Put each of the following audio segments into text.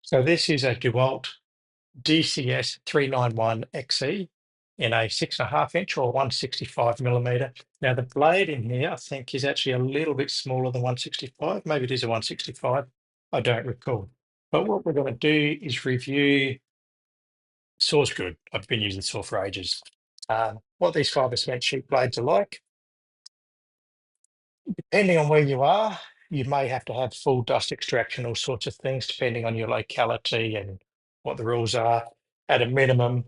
So this is a DeWalt DCS 391XE in a 6.5 inch or 165 millimeter. Now the blade in here, I think, is actually a little bit smaller than 165. Maybe it is a 165. I don't recall. But what we're going to do is review. Saw's good. I've been using saw for ages. What these fibre cement sheet blades are like, depending on where you are, you may have to have full dust extraction, all sorts of things, depending on your locality and what the rules are. At a minimum,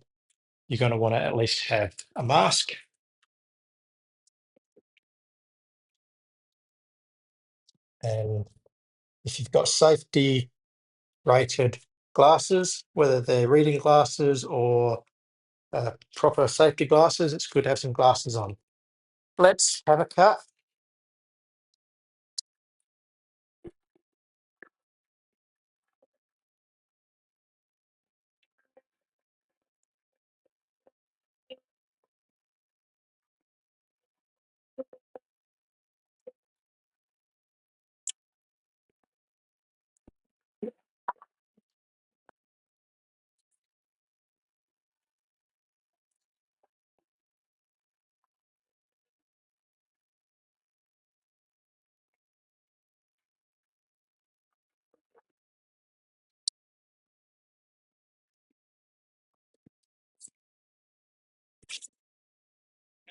you're going to want to at least have a mask. And if you've got safety rated glasses, whether they're reading glasses or proper safety glasses, it's good to have some glasses on. Let's have a cut.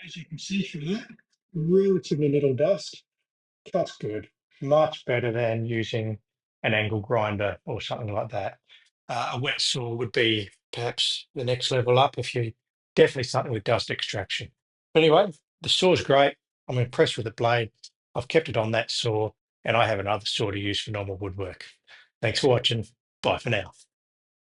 As you can see from that, relatively little dust. Cuts good, much better than using an angle grinder or something like that. A wet saw would be perhaps the next level up if you definitely something with dust extraction. But anyway, the saw's great. I'm impressed with the blade. I've kept it on that saw and I have another saw to use for normal woodwork. Thanks for watching. Bye for now.